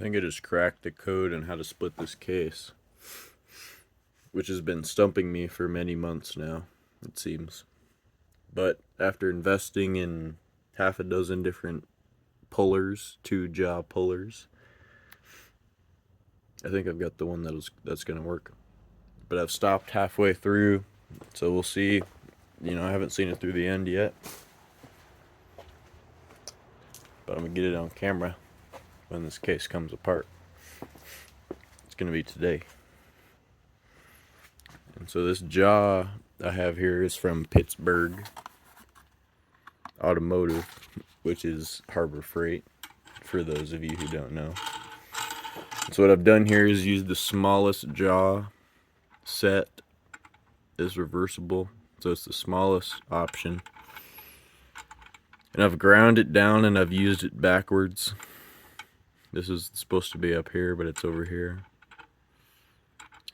think I just cracked the code on how to split this case, which has been stumping me for many months now, it seems. But after investing in half a dozen different pullers, 2-jaw pullers, I think I've got the one that's going to work. But I've stopped halfway through, so we'll see. I haven't seen it through the end yet. But I'm going to get it on camera when this case comes apart. It's going to be today. And so this jaw I have here is from Pittsburgh Automotive, which is Harbor Freight, for those of you who don't know. So what I've done here is use the smallest jaw set. Is reversible, so it's the smallest option. And I've ground it down and I've used it backwards. This is supposed to be up here, but it's over here.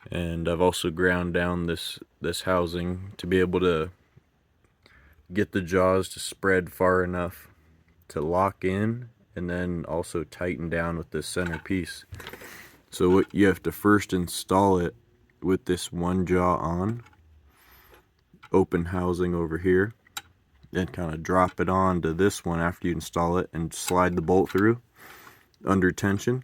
And I've also ground down this housing to be able to get the jaws to spread far enough to lock in, and then also tighten down with this center piece. So what you have to first install it with this one jaw on, open housing over here, then kind of drop it on to this one after you install it and slide the bolt through under tension,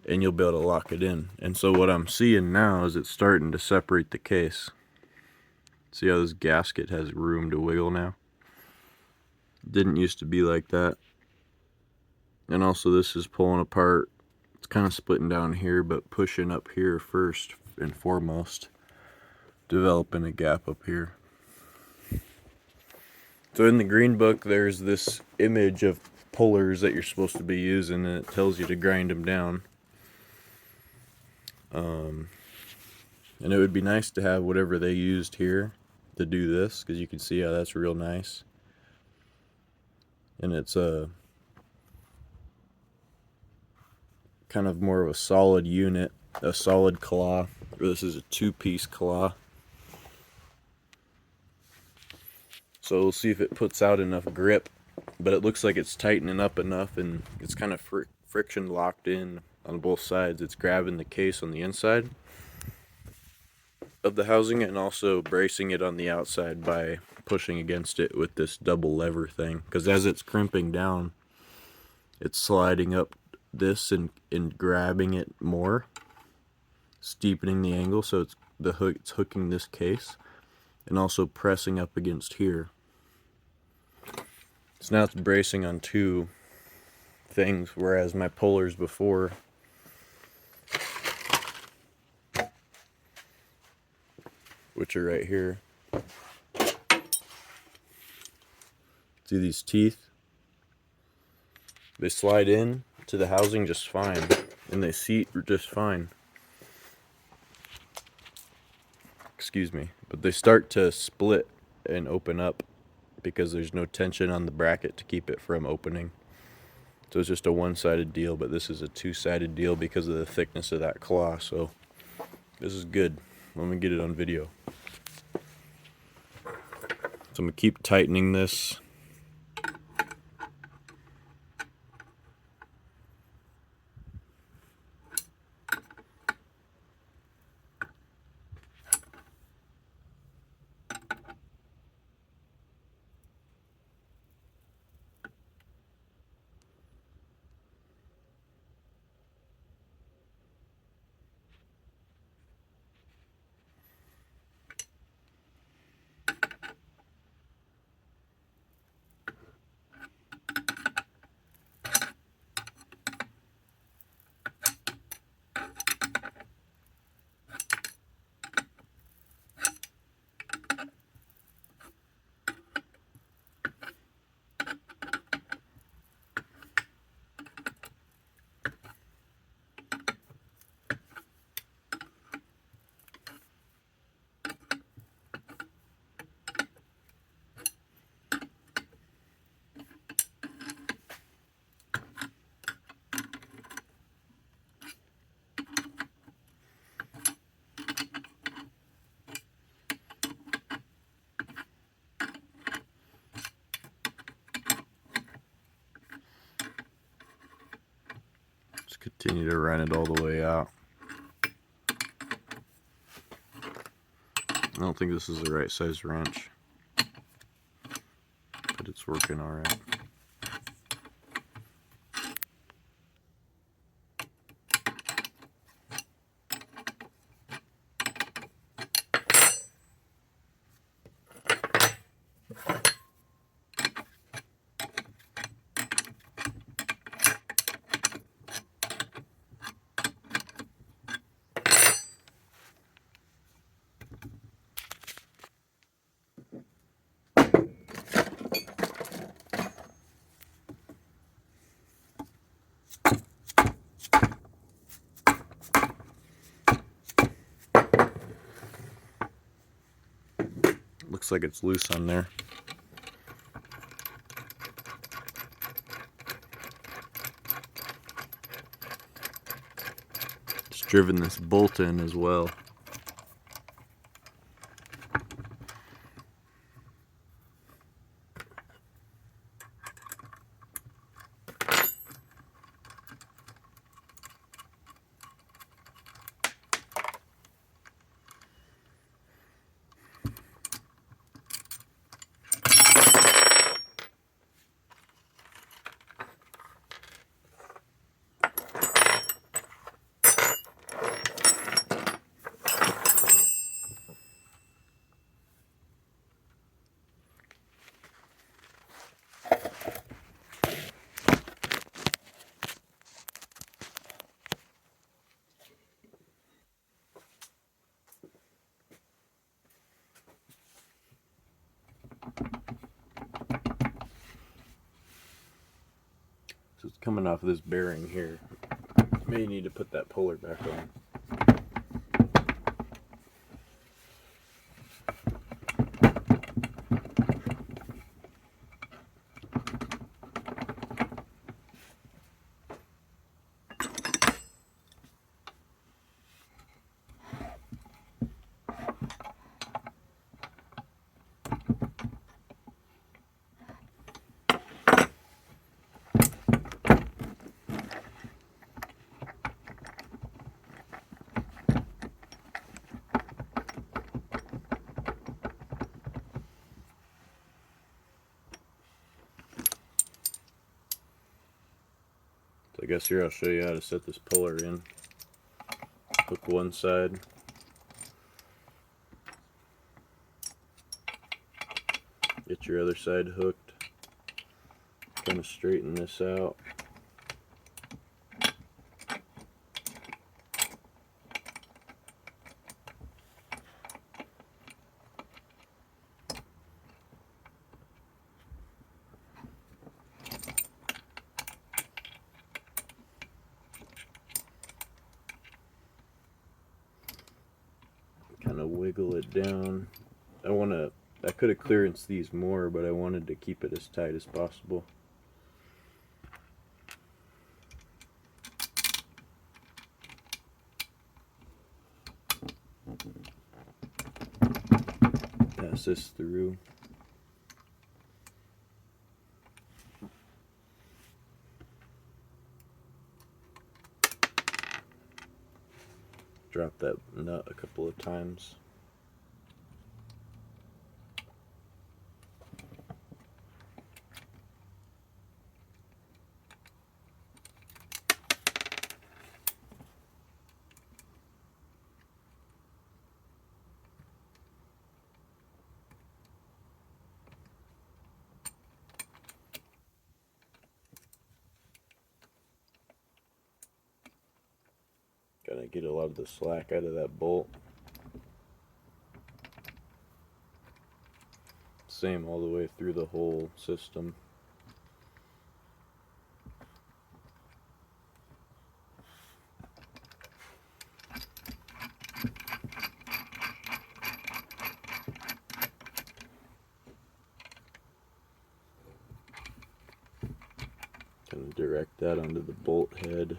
and you'll be able to lock it in. And so what I'm seeing now is it's starting to separate the case. See how this gasket has room to wiggle now? Didn't used to be like that. And also this is pulling apart. It's kind of splitting down here, but pushing up here first and foremost, developing a gap up here. So in the green book there's this image of pullers that you're supposed to be using, and it tells you to grind them down. And it would be nice to have whatever they used here to do this, because you can see how that's real nice. And it's a kind of more of a solid unit, a solid claw. This is a 2-piece claw. So we'll see if it puts out enough grip, but it looks like it's tightening up enough, and it's kind of friction locked in on both sides. It's grabbing the case on the inside of the housing and also bracing it on the outside by pushing against it with this double lever thing, because as it's crimping down, it's sliding up this and grabbing it more, steepening the angle, so it's hooking this case and also pressing up against here. So now it's bracing on 2 things, whereas my pullers before which are right here. See these teeth? They slide in to the housing just fine, and they seat just fine. Excuse me. But they start to split and open up because there's no tension on the bracket to keep it from opening. So it's just a one-sided deal, but this is a 2-sided deal because of the thickness of that claw. So this is good. Let me get it on video. So I'm going to keep tightening this. Continue to run it all the way out. I don't think this is the right size wrench, but it's working all right. Looks like it's loose on there. It's driven this bolt in as well. So it's coming off of this bearing here. May need to put that puller back on. So I guess here I'll show you how to set this puller in. Hook one side. Get your other side hooked. Kind of straighten this out. Kind of wiggle it down. I could have clearanced these more, but I wanted to keep it as tight as possible. Pass this through. Drop that nut a couple of times. Gotta get a lot of the slack out of that bolt. Same all the way through the whole system. Kind of direct that onto the bolt head.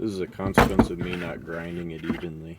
This is a consequence of me not grinding it evenly.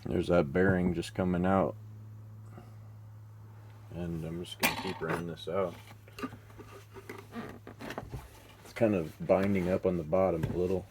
There's that bearing just coming out, and I'm just going to keep running this out. It's kind of binding up on the bottom a little.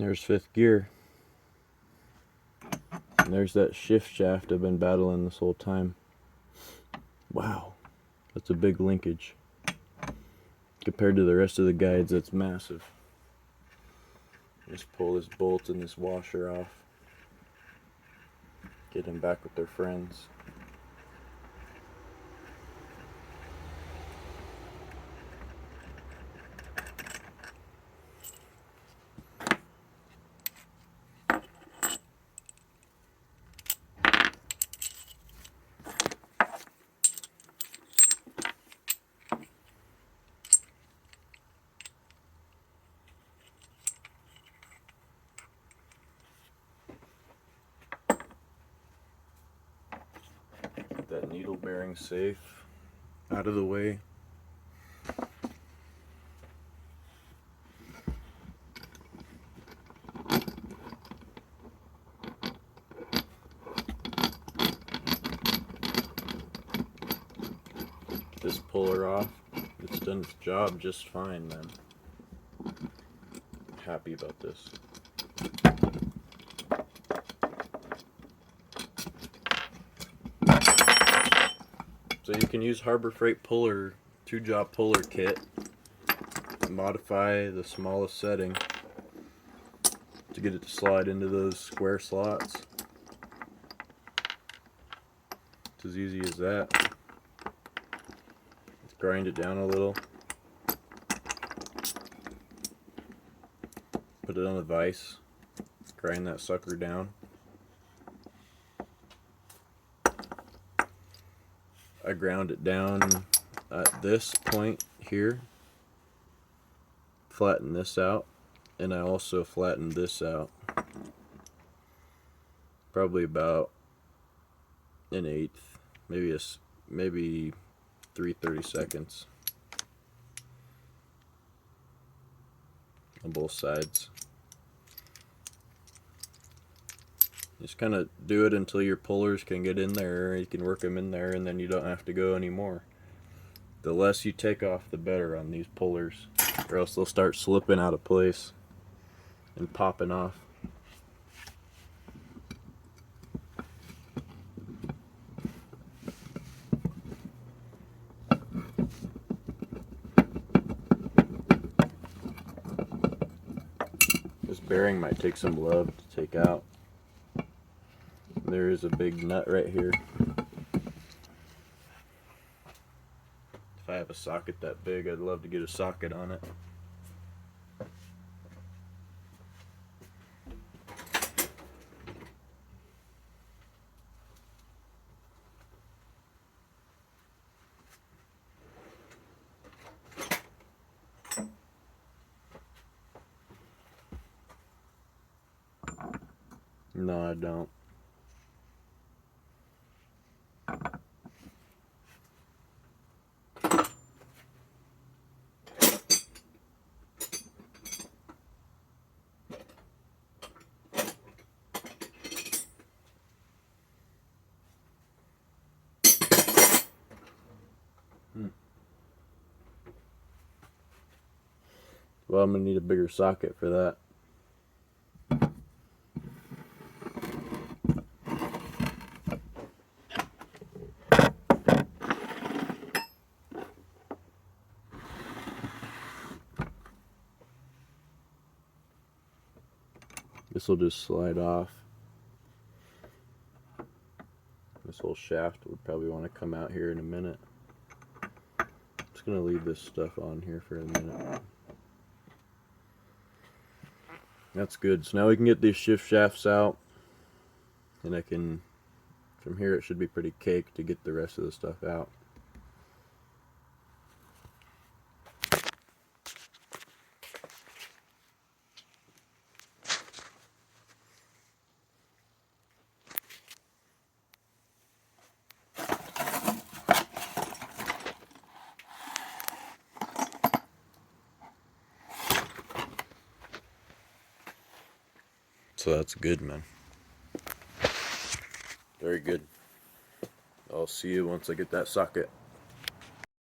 There's fifth gear. And there's that shift shaft I've been battling this whole time. Wow, that's a big linkage. Compared to the rest of the guides, that's massive. Just pull this bolt and this washer off. Get them back with their friends. That needle bearing safe out of the way. this puller off. It's done its job just fine, man. Happy about this. So you can use Harbor Freight puller, 2-jaw puller kit, modify the smallest setting to get it to slide into those square slots. It's as easy as that. Let's grind it down a little. Put it on a vise. Grind that sucker down. I ground it down at this point here. Flatten this out. And I also flattened this out. Probably about an eighth. Maybe 3/32 on both sides. Just kind of do it until your pullers can get in there. You can work them in there, and then you don't have to go anymore. The less you take off, the better on these pullers, or else they'll start slipping out of place and popping off. This bearing might take some love to take out. There is a big nut right here. If I have a socket that big, I'd love to get a socket on it. No, I don't. Well, I'm going to need a bigger socket for that. This will just slide off. This whole shaft would probably want to come out here in a minute. I'm just going to leave this stuff on here for a minute. That's good. So now we can get these shift shafts out, and I can, from here it should be pretty caked to get the rest of the stuff out. So that's good, man. Very good. I'll see you once I get that socket.